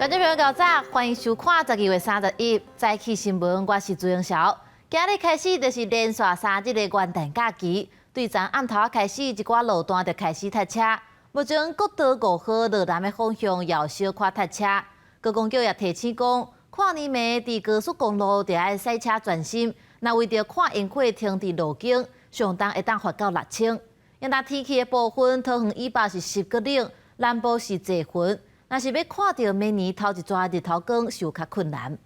观众朋友，早，欢迎收看12月31日早起新闻，我是朱永晓。今日开始就是连续3日的元旦假期，对昨暗头开始，一寡路段就开始塞车。目前国道5号落南的方向也有小可塞车。高公局也提醒讲，跨年暝伫高速公路就要塞车专心，若为着看烟火停伫路径，上当会当罚到6000。因那天气的部分，桃园以北是10个冷，南部是侪云。若是要看到明年头一抓日头光，就较困难。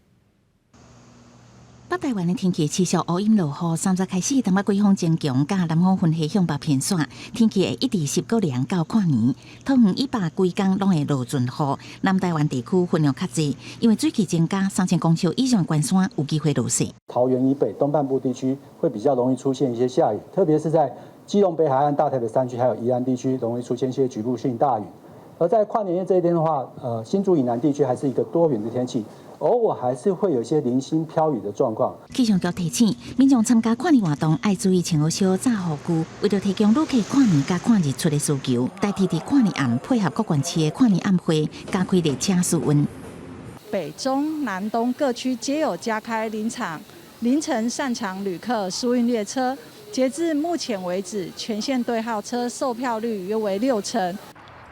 北台湾的天气持续乌阴落雨，3日开始，东北季风增强，甲南风分西向北偏转，天气会一直湿个凉到跨年。桃园以北规工拢会落尽雨，南台湾地区分量较济，因为水汽增加，3000公尺以上关山有机会落雪。桃园以北东半部地区会比较容易出现一些下雨，特别是在基隆北海岸、大台北山区还有宜兰地区，容易出现一些局部性大雨。而在跨年夜这一天的话，新竹以南地区还是一个多云的天气，偶尔还是会有一些零星飘雨的状况。气象局提醒，民众参加跨年活动要注意穿好小早雨具，为了提供旅客跨年加看日出的需求，代替伫跨年暗配合各县市的跨年暗会，加开列车速运。北中南东各区皆有加开凌晨擅长旅客疏运列车，截至目前为止，全线对号车售票率约为60%。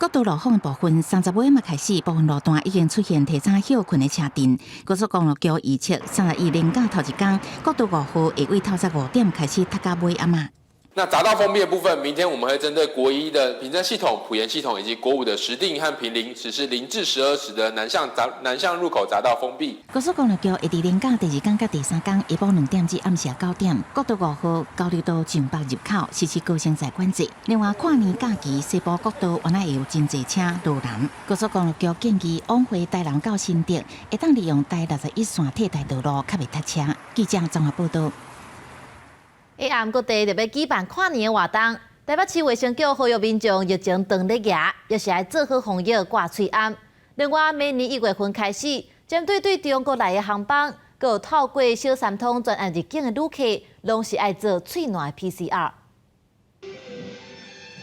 国道路况的部分，30尾嘛开始，部分路段已经出现提早休困的车阵。高速公路局预测，31连假头一天，国道5号会为透早5点开始，塞到尾暗嘛。那匝道封闭的部分，明天我们会针对国1的凭证系统、埔盐系统以及国5的石碇和坪林，实施0至12时的南向入口匝道封闭。高速公路局会伫连假第2天甲第3天下晡2点至暗时9点，国道5号交流道上北入口实施高承载管制。另外，跨年假期西部国道原来会有真侪车路南，高速公路局建议往回台南到新竹，会当利用台61线替代道路，较袂塞车。记者综合报道。下暗各地特别举办跨年的活动，台北市卫生局呼吁民众疫情长咧牙，也是要做好防疫挂喙安。另外，明年1月份开始，针对中国来的航班，佮有透过小三通专案入境的旅客，拢是爱做喙暖 PCR。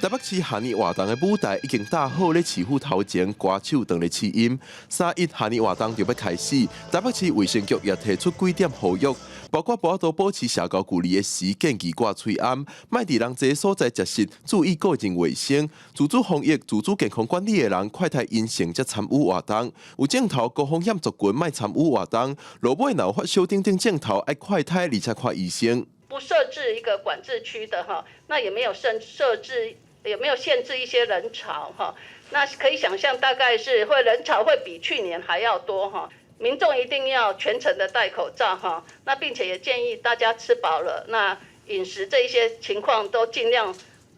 台北市下年活动的舞台已经搭好咧，市府头前歌手当咧试音。3.1下年活动就要开始，台北市卫生局也提出几点呼吁，包括保持社交距离的时，建议挂喙安，莫伫人侪所在食食，注意个人卫生，自主防疫、自主健康管理的人，快态阴性才参与活动。有镜头高风险族群莫参与活动，落尾若有发烧等镜头，爱快态而且看医生。不设置一个管制区的哈，那也没有设置。有没有限制一些人潮哈？那可以想象，大概是人潮会比去年还要多哈。民众一定要全程的戴口罩哈。那并且也建议大家吃饱了，那饮食这一些情况都尽量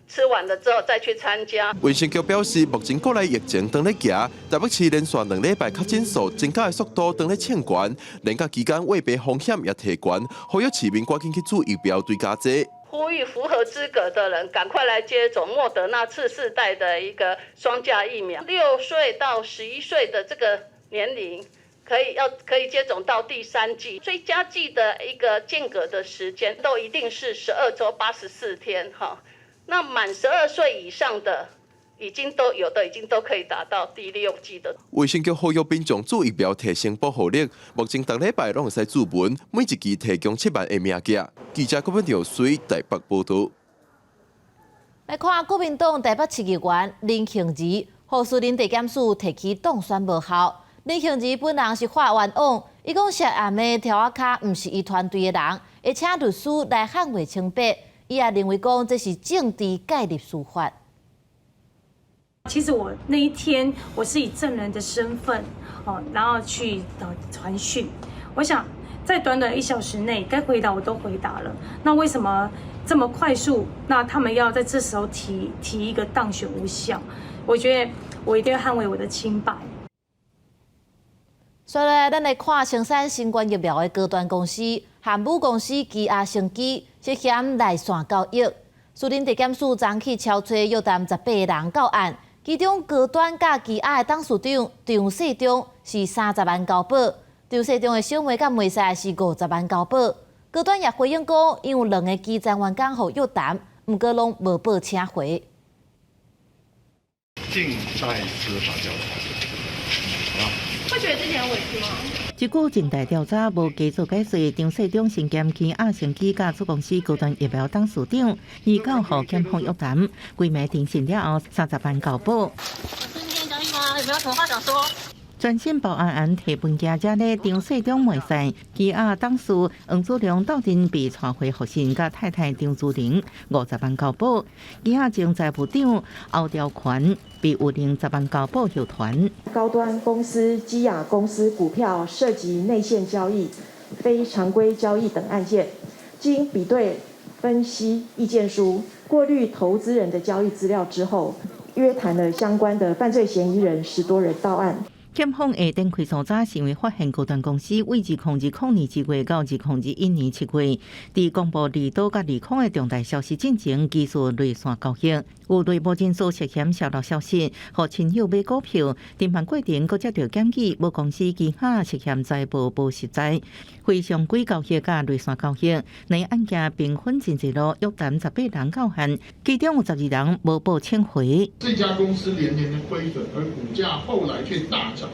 吃完了之后再去参加。卫生局表示，目前国内疫情当咧行，台北市连续2礼拜确诊数增加的速度当咧欠悬，连假期间胃病风险也提悬，呼吁市民赶紧去做疫苗追加剂。呼吁符合资格的人赶快来接种莫德纳次世代的一个双价疫苗，6岁到11岁的这个年龄可以接种到第3剂，追加剂的一个间隔的时间都一定是12周84天哈。那满12岁以上的已经都可以达到第6剂的。卫生局呼吁民众做疫苗提升保护力，目前每礼拜拢会使注文，每一期提供7万个名额。记者郭文条随台北报道。来看国民党台北市议员林庆怡，何士林地检署提起当选无效。林庆怡本人是法冤枉，伊讲涉案的条仔卡毋是伊团队的人，会请律师来捍卫清白。伊也认为讲这是政治介入司法。其实我那一天我是以证人的身份，然后去传讯。我想在短短1小时内，该回答我都回答了。那为什么这么快速？那他们要在这时候提一个当选无效？我觉得我一定要捍卫我的清白。接下来，咱来看生产新冠疫苗的高端公司和母公司基亚生机涉嫌内线交易。士林地检署昨起敲找约谈18个人到案。其中高端甲基亚的董事长张世忠是30万交保，张世忠的小妹甲妹婿是50万交保。高端也回应讲，因有2个基层员工互约谈，毋过拢无报请回。静待司法调查，好吧？会觉得自己很委屈吗？一股重大调查无加速解释，张世忠身兼其亚盛机甲子公司高端业务董事长，29号检方约谈，规暝庭审了后，30万交保。今天交易吗？有没有什么话想说？专线报案提本家者咧，张世忠未使，基亚董事黄祖良斗阵被传回复审，甲太太张祖玲50万交保。基亚前财务长欧兆权被有令10万交保后团。高端公司、基亚公司股票涉及内线交易、非常规交易等案件，经比对分析意见书，过滤投资人的交易资料之后，约谈了相关的犯罪嫌疑人10多人到案。检方下展开搜查，是因为发现高端公司为2020年7月到2021年7月，伫公布离岛甲离空的重大消息进前，技术内线交易，有内部人士涉嫌泄露消息，和亲友买股票，侦办过程佫接到检举，某公司其他涉嫌财报无实在，非常规交易甲内线交易，内案件并分真济路，约谈18人到案，其中有12人无报请回。这家公司连年的亏损，而股价后来却大涨。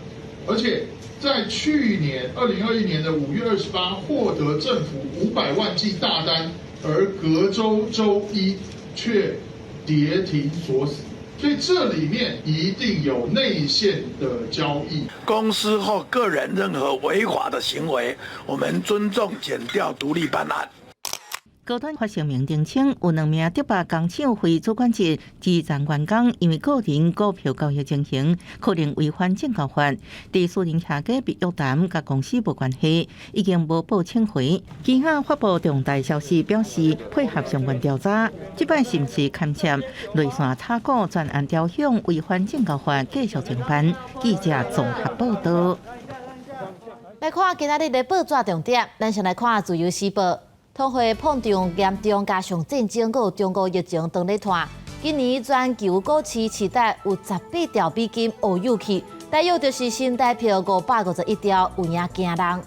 而且在去年2021年的5月28获得政府500万剂大单，而隔周一却跌停锁死，所以这里面一定有内线的交易。公司或个人任何违法的行为，我们尊重检调独立办案。高端发声明澄清，有2名迪巴工厂非主管职基层员工因为个人股票交易情形，可能违反证交法，伫私人下家被约谈，甲公司无关系，已经无报请回。其他发布重大消息，表示配合相关调查，即摆是毋是牵涉内线炒股专案调向违反证交法，继续侦办。记者综合报道。来看今仔日的报纸重点，咱先来看自由时报。通货膨胀严重，加上战争，还有中国疫情当咧拖，今年全球股市期待有18条美金乌有去，大约就是新台币551条，有影惊人。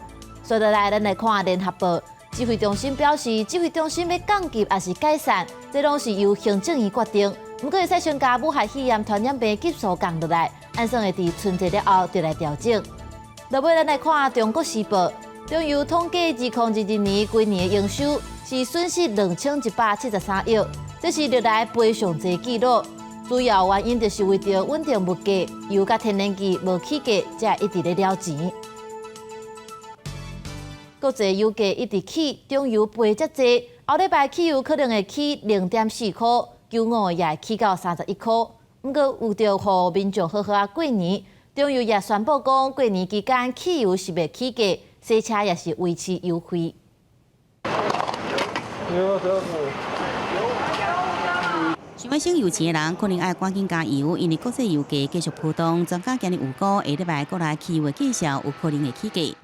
所以来，咱来看联合报，指挥中心表示，指挥中心要降级还是解散，这拢是由行政院决定。不过会使宣告武汉肺炎传染病急速降落来，按算会伫春节了后就来调整。落尾咱来看中国时报。中油统计2022年规年的营收是损失2173亿，这是历来非上济纪录。主要原因就是为着稳定物价，油甲天然气无起价，才一直咧了钱。国际油价一直起，中油赔遮济，后礼拜汽油可能会起0.4块，95也会起到31块。不过为着互民众好好过年，中油也宣布讲，过年期间汽油是袂起价。洗车也是维持优惠。想要省油钱的人，可能要赶紧加油，因为国际油价继续波动。专家今日预估，下礼拜过来汽油的介绍有可能会起价。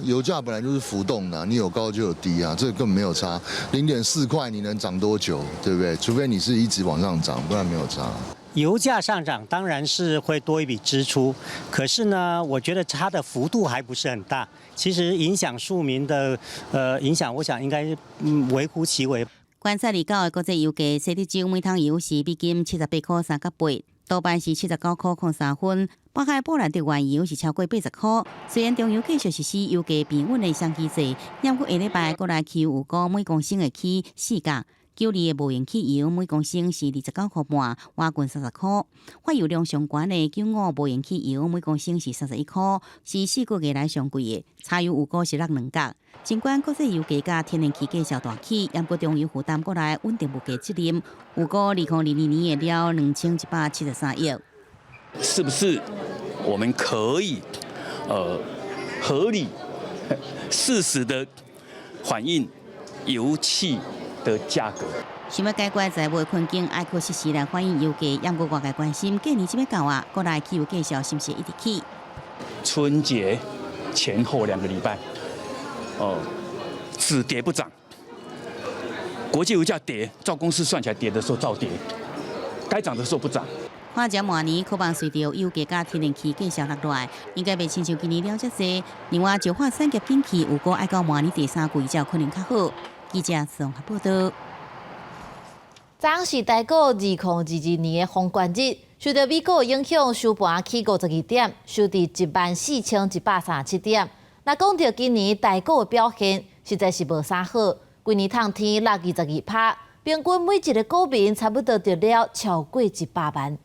油价本来就是浮动的，你有高就有低啊，这个根本没有差。0.4块你能涨多久，对不对？除非你是一直往上涨，不然没有差。油价上涨当然是会多一笔支出，可是呢，我觉得它的幅度还不是很大。其实影响庶民的影响，我想应该微乎其微。观察29的国际油价，西德州每桶油是美金78块3角8，多半是79块03分。北海布兰特原油是超过80块。虽然中油继续实施油价平稳的双机制，不过下礼拜过来汽油有估每公升会起4角。9厘的无盐汽油每公升是29块半，瓦近30块。发油量上悬的95无盐汽油每公升是31块，是4个月来上贵的。柴油有估是落2角。尽管国际油价甲天然气价小大起，不过中油负担过来稳定物价责任，有估2022年会了2173亿。是不是我们可以合理、适时的反映油气的价格？想要解决财务困境，爱靠实时来反映油价，不过外界关心，过年即要到啊，过来汽油介绍是不是一直起？春节前后2个礼拜，只跌不涨。国际油价跌，照公式算起来跌的时候照跌，该涨的时候不涨。看这明年可望随着油价甲天然气继续落来，应该袂亲像今年了遮济。另外，石化产业景气有果爱到明年第3季才可能较好。记者综合报道。昨是台股2022年的封关日，受到美股影响，收盘起52点，收伫14137点。那讲到今年台股的表现，实在是无啥好。规年通天落22%，平均每一个股民差不多得了超过100万。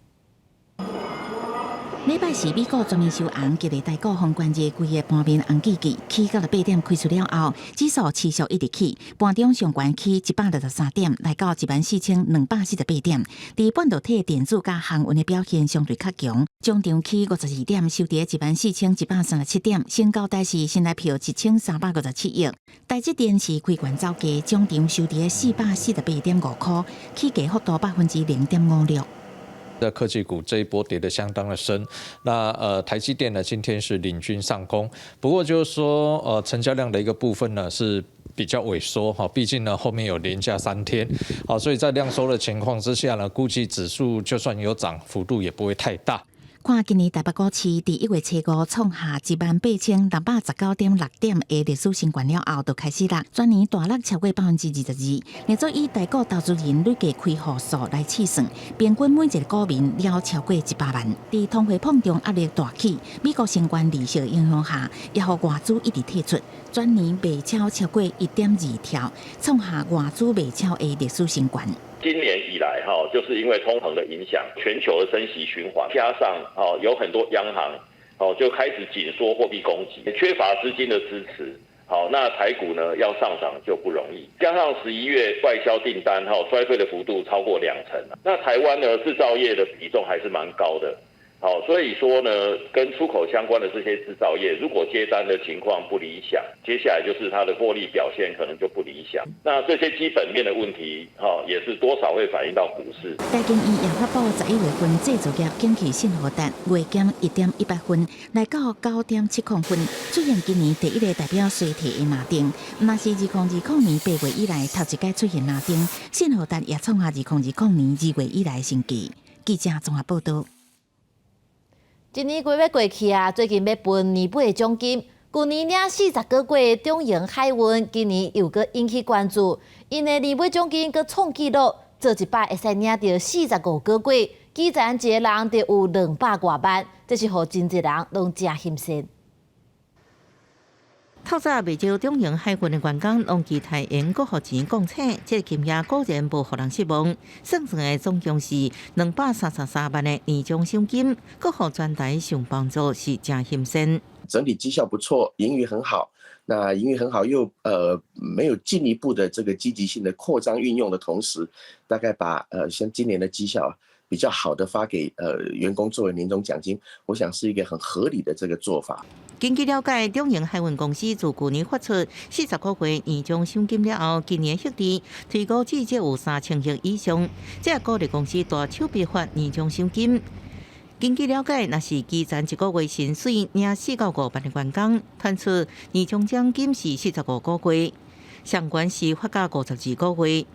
礼拜四，美股全面收红，今日台股宏观热，规个盘面红记记，起到了8点开出了后，指数持续一直起，盘中上悬起163点，来到14248点。伫半导体、电子甲航运的表现相对较强，中场起52点，收伫14137点，成交大是新台票1357亿。台积电是开悬走低，中场收伫448.5块，起价幅度0.56%。的科技股这一波跌得相当的深，那台积电呢今天是领军上攻，不过就是说成交量的一个部分呢是比较萎缩哈，毕竟呢后面有连假3天，好，所以在量缩的情况之下呢，估计指数就算有涨，幅度也不会太大。看今年台北股市伫1月初5创下18619.6点的历史新高了后，就开始落，全年大落超过22%。连做以台股投资人累计开户数来计算，平均每一个股民了超过100万。伫通货膨胀压力大起，美国相关利息的影响下，也互外资一直退出，全年卖超超过1.2兆，创下外资卖超的历史新高。今年以来就是因为通膨的影响，全球的升息循环，加上有很多央行就开始紧缩货币供给，缺乏资金的支持，那台股呢要上涨就不容易。加上11月外销订单衰退的幅度超过2成，那台湾呢制造业的比重还是蛮高的。所以说呢，跟出口相关的这些制造业，如果接单的情况不理想，接下来就是它的获利表现可能就不理想。那这些基本面的问题，也是多少会反映到股市。台经院也发布11月份制造业景气信号单，月减1.18分，来到9.70分，出现今年第一个代表衰退的拉丁。那是2020年8月以来头一届出现拉丁，信号单也创下2020年2月以来新低。记者综合报道。一年过要过去啊，最近要分年尾的奖金。去年领40个月中型海运，今年又搁引起关注。因的年尾奖金搁创纪录，做一摆会使领到45个月，基层一个人就有200多万，这是互真侪人拢真心酸。透早未招中型海运的员工，拢期待因搁互钱共请，这个金额果然无互人失望。算算的总共是233万的年终奖金，搁互全台上帮助是真心酸。整体绩效不错，盈余很好。那盈余很好，又没有进一步的这个积极性的扩张运用的同时，大概把像今年的绩效比较好的发给员工作为年终奖金，我想是一个很合理的这个做法。根据了解，中型海运公司自去年发出40个月年终奖金了后，今年获利推高至少有3000亿以上，这鼓励公司大手笔发年终奖金。根据了解，若是基层一个月薪水领4到5万的员工，传出年终奖金是45个月，上悬是发到52个月。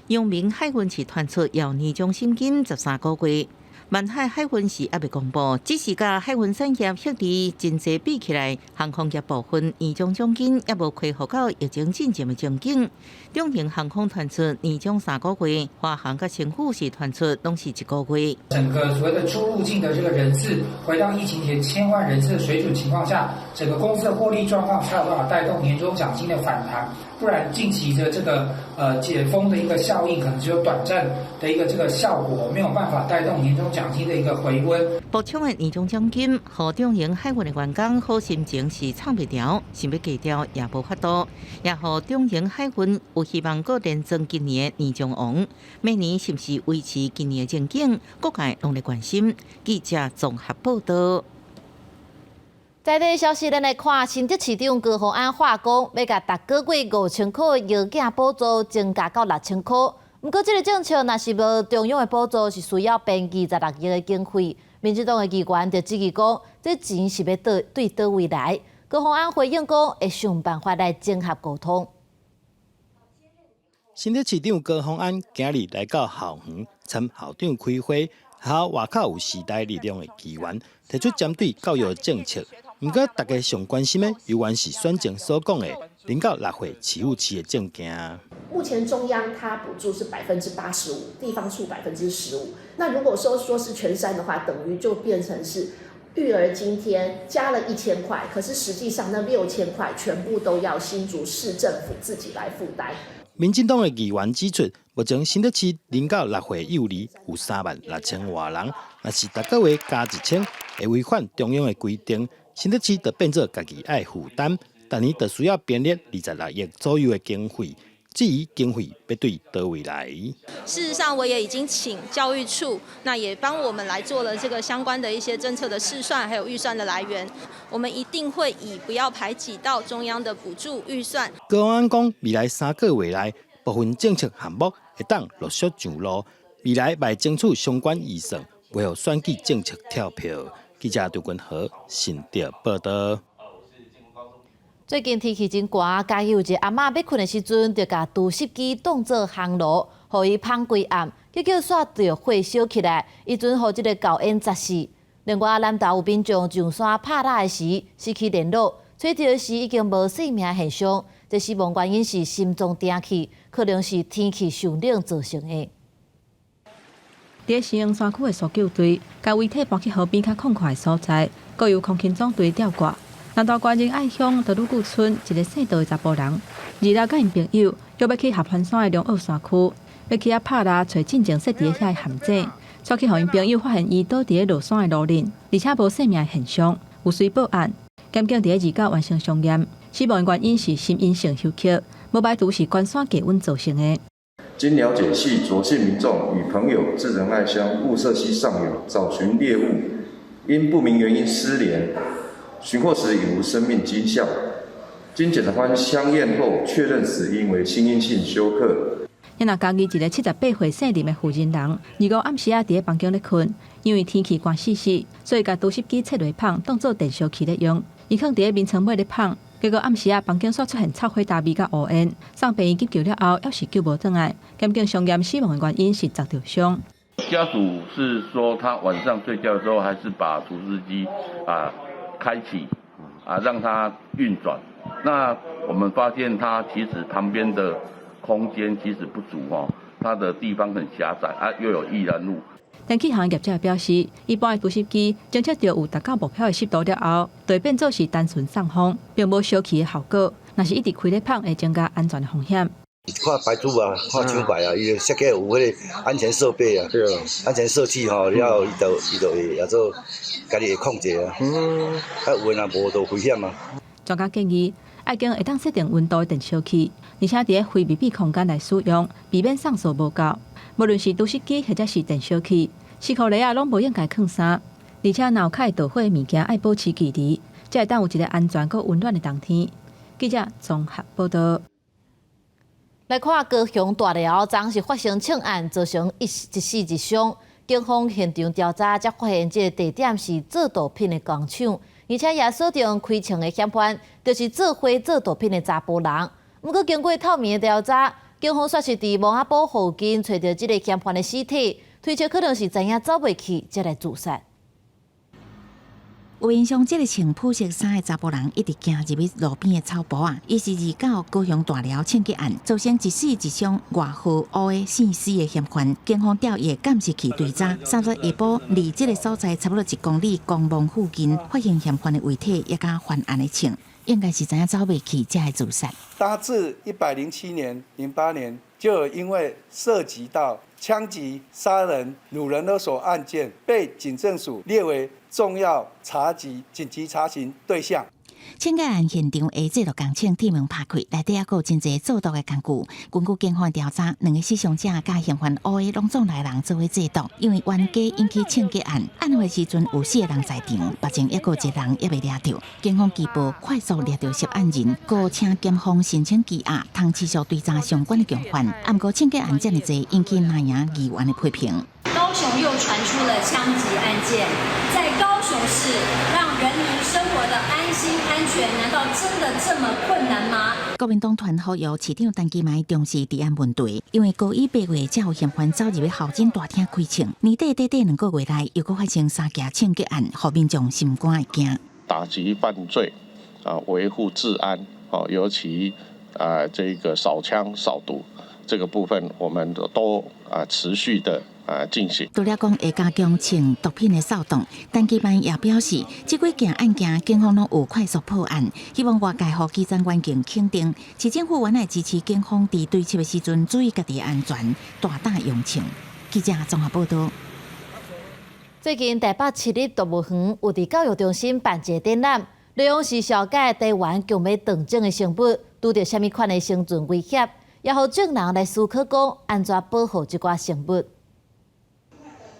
阳明海运是传出要年终奖金13个月。万海海运是还未公布，只是甲海运产业获利真济比起来，航空业部分年终奖金也无恢复到疫情之前的情景。中型航空传出年终3个月，华航甲新富是传出拢是1个月。整个所谓的出入境的这个人次回到疫情前1000万人次的水准情况下，整个公司的获利状况才有办法带动年终奖金的反弹。不然近期的这个解封的一个效应，可能只有短暂的一个这个效果，没有办法带动年终奖金的一个回温。补充的年终奖金，和中型海运的员工好心情是唱不调，想要计调也无法度，也和中型海运有希望搁连增今年的年终王，明年是不是维持今年的前景，各界拢在关心。记者综合报道。在地消息，咱来看，新竹市长高虹安话讲，要甲逐个月5000块药件补助增加到6000块。不过，这个政策若是无中央的补助，是需要编26亿的经费。民进党的议员就质疑讲，这钱是要对倒位来？高虹安回应讲，会想办法来整合沟通。新竹市长高虹安今日来到校园，参校长开会，校外口有时代力量的议员提出针对教育政策。不过，大家上关心的，犹原是选前所讲的0到6岁饲养期的证件。目前中央它补助是85%，地方处15%。那如果说是全山的话，等于就变成是育儿津贴加了1000块，可是实际上那6000块全部都要新竹市政府自己来负担。民进党的议员指出，目前新德市0到6岁幼儿有36000多人，若是每个月加1000，会违反中央的规定，新德市就变做家己爱负担，但年就需要编列26亿左右的经费。至于经费要对倒位来？事实上，我也已经请教育处，那也帮我们来做了这个相关的一些政策的试算，还有预算的来源。我们一定会以不要排挤到中央的补助预算。高安讲，未来3个月内，部分政策项目会当陆续上路，未来会争取相关预算，为互选举政策跳票。记者刘君和新竹报道。最近天气真寒，家己有一个阿嬷要困的时阵，就甲除湿机当作烘炉，互伊芳规暗，结果煞着火烧起来，伊阵互这个狗烟砸死。另外，南投有民众上山拍拉的时失去联络，找到时已经无生命现象。这死亡原因是心脏停气，可能是天气受冷造成的。伫新营山区的搜救队，将遗体搬去河边较空旷的所在，各由空勤总队吊挂。南投县人爱乡德鲁古村一个姓杜的查甫人，2日甲因朋友约要去合欢山的龙澳山区，要去遐拍拉找进前设伫遐的陷阱，却去互因朋友发现伊倒伫落山的路顶，而且无生命的现象，有随报案。检警伫2日完成相验，死亡原因是心因性休克，无排除是关山低温造成的。经了解，系卓姓民众与朋友至仁爱乡雾社溪上游找寻猎物，因不明原因失联。寻获时已无生命迹象，经检察官相验后确认死因为心因性休克。因若家己一个78岁姓林的负责人，2号暗时伫咧房间咧困，因为天气寒死死，所以甲除湿机切落芳当做电烧器咧用。伊放伫咧眠床尾咧芳，结果暗时房间煞出现臭火大味甲乌烟，送病院急救了后，还是救无转来。检警相验死亡的原因是砸着伤。家属是说，他晚上睡觉的时候还是把除湿机开启让它运转。那我们发现它其实旁边的空间其实不足它的地方很狭窄又有易燃物。天气行业者表示，一般的除湿机侦测到有达到目标的湿度了后，就会变作是单纯送风，并无烧气的效果。若是一直开咧芳，会增加安全的风险。看牌子看厂牌伊设计有迄个安全设备对安全设计了后，伊就会也做家己会控制有诶若无就危险专家建议，爱经会当设定温度的电烧器，而且伫咧非密闭空间来使用，避免上锁无够。无论是除湿机或者是电烧器，4颗螺拢无应该放衫，而且脑开导火的物件爱保持距离，才会当有一个安全佮温暖的冬天。记者综合报道。来看高雄大寮，昨是发生枪案，造成一死一伤。警方现场调查，才发现这个地点是做毒品的工厂，而且也锁定开枪的嫌犯，就是做花做毒品的查甫人。不过经过透明的调查，警方确实伫蒙阿堡附近找到这个嫌犯的尸体，推测可能是知影走袂去，才来自杀。有印象，这个穿朴色衫的查甫人一直行入去路边的草坡伊是29高雄大寮枪击案，造成一死一伤外号乌的姓施的嫌犯。警方调阅监视器对查，3日下晡，离这个所在差不多1公里公墓附近，发现嫌犯的遗体，也甲犯案的枪，应该是知影走袂去，才会自杀。大致107年、08年，就有因为涉及到枪击、杀人、掳人勒索案件，被警政署列为重要紧急查询对象。枪击案现场下制度工厂铁门拍开，内底还有真侪做毒的工具。根据警方调查，2个死伤者甲嫌犯乌的拢总来人做伙制毒，因为冤家引起枪击案。案发时阵有4个人在场，目前还有1人还未抓到。警方拘捕快速抓到涉案人，故请检方申请羁押，通持续追查相关的共犯。不过枪击案这么多，引起南洋议员的批评。高雄又传出了枪击案件，在高雄市让人民生活的安心安全，难道真的这么困难吗？国民党团呼吁市长陈其迈重视治安问题，因为高1、8月才有嫌犯走入去校警大厅开枪，年底短2个月内又搁发生3件枪击案，让民众心肝会惊。打击犯罪，维护治安，尤其这个扫枪扫毒这个部分，我们都持续的进行。除了讲会加强清毒品的扫动，但基办也表示，这几件案件警方拢有快速破案，希望外界和基层环境肯定，市政府原来支持警方伫对緝的时阵注意家己的安全，大胆用枪。记者综合报道。最近台北市立动物园有伫教育中心办一个展览，内容是了解台湾强要断种的成本，拄着什么款的生存威胁，也互众人来思考讲安怎保护这寡生物。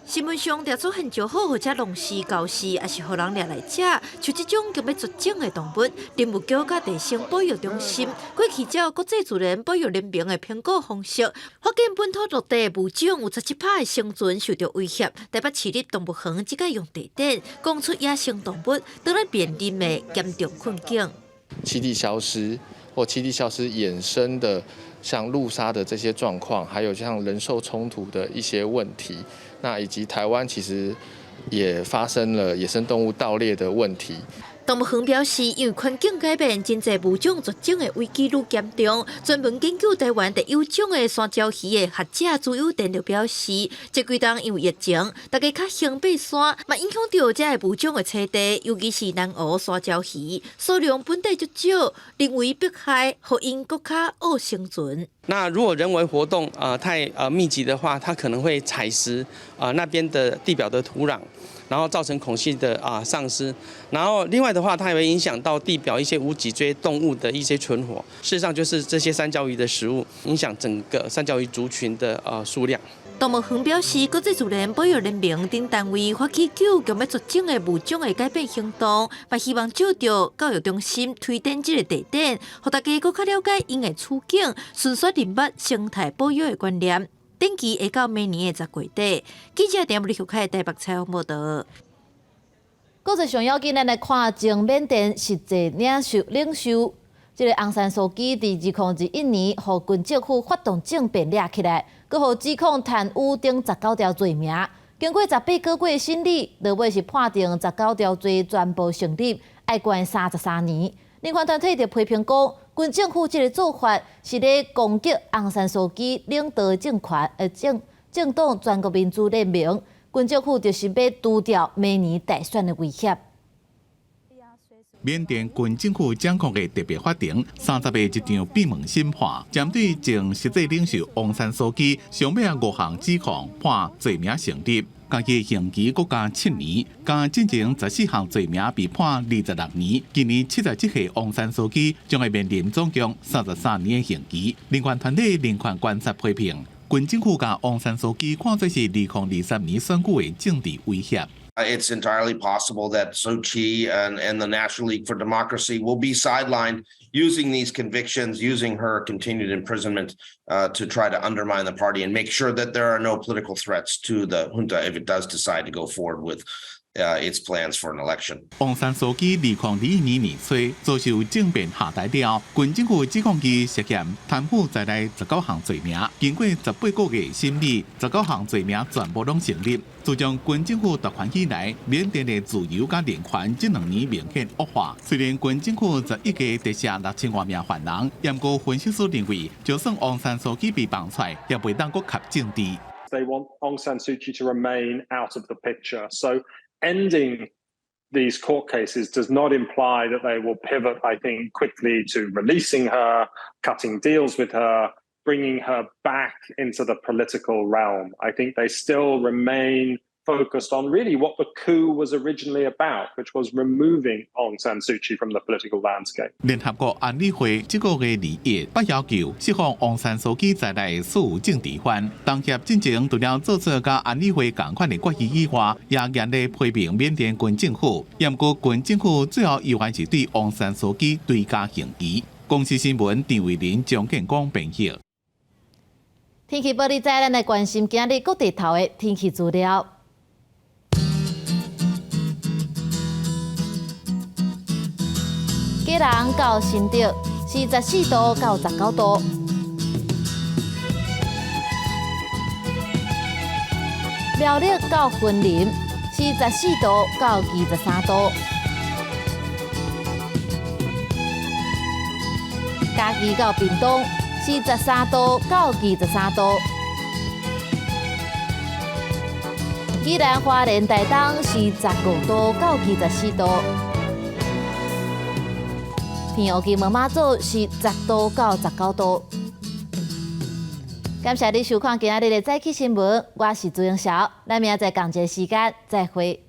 新闻上抓出很少好或者农事、教师，也是互人掠来食，像这种强要绝种的动物，林务局甲地生保育中心过去照国际自然保育联盟的评估方式，发现本土陆地物种有17%的生存受到威胁。台北市立动物园即个用地点讲出野生动物倒来面临的严重困境。栖地消失或栖地消失衍生的，像路杀的这些状况，还有像人兽冲突的一些问题。那以及台湾其实也发生了野生动物盗猎的问题。动物园表示，因为环境改变，真侪物种绝种的危机愈严重。专门研究台湾特有种的山椒鱼的学者朱友典就表示，这几冬因为疫情，大家较兴爬山，嘛影响到这个物种的栖地，尤其是南湖山椒鱼数量本地就少，认为迫害，互因更较恶生存。那如果人为活动太密集的话，它可能会采食那边的地表的土壤，然后造成孔隙的丧失。然后另外的话，它也会影响到地表一些无脊椎动物的一些存活。事实上，就是这些山椒鱼的食物影响整个山椒鱼族群的数量。动物园表示，国际自然保育联盟等单位发起救强要绝种的物种的改变行动，嘛希望照着教育中心推展这个地点，让大家更加了解因的处境，顺续认识生态保育的观念。定期会到明年的10月底。记者点李秀凯台北采访报道。搁一上要紧，咱来看前缅甸实际领袖。这个昂山素季伫2021年，互军政府发动政变掠起来，佮互指控贪污等19条罪名。经过18个月审理，落尾是判定19条罪全部成立，要关33年。人权团体就批评讲，军政府这个做法是咧攻击昂山素季领导的政党全国民主联盟。军政府就是要除掉明年大选的威胁。缅甸军政府掌控的特别法庭30日一场闭门审判，针对前实际领袖昂山素季上面5项指控判罪名成立，加其刑期搁加7年，加进前14项罪名被判26年。今年77岁昂山素季将会面临总共33年的刑期。人权团体人权观察批评，军政府将昂山素季看作是2023年选举的政治威胁。It's entirely possible that Suu Kyi and the National League for Democracy will be sidelined using these convictions, using her continued imprisonment to try to undermine the party and make sure that there are no political threats to the junta if it does decide to go forward with its plans for an election. 昂山素季2022年年初遭受政变下台了，军政府指控其涉嫌贪腐在内19项罪名，经过18个月审理，19项罪名全部拢成立。自从军政府夺权以来，缅甸的自由甲人权这2年明显恶化。虽然军政府11个特赦6000多名犯人，不过分析师认为，就算昂山素季被放出来，也袂当搁吸政治。They want Aung San Suu Kyi to remain out of the picture. So ending these court cases does not imply that they will pivot, I think, quickly to releasing her, cutting deals with her, bringing her back into the political realm. I think they still remain focused on really what the coup was originally about, which was removing Aung San Suu Kyi from the political landscape. 联合国安理会这个月2日不要求释放昂山素季在内所有政治犯。当协进前除了做出甲安理会同款的决议以外，也严厉批评缅甸军政府。不过军政府最后依然是对昂山素季追加刑期。公司新闻张伟林、蒋建光编译。天气报你知，咱来关心今日各地头的天气资料。基隆到新竹44度到19度，苗栗到云林44度到23度，嘉义到屏东是13度到23度。宜兰花莲台东是15度到24度。平湖金门马祖是10度到19度。感谢你收看今仔日的早起新闻，我是朱英晓，咱明仔载同一个时间再会。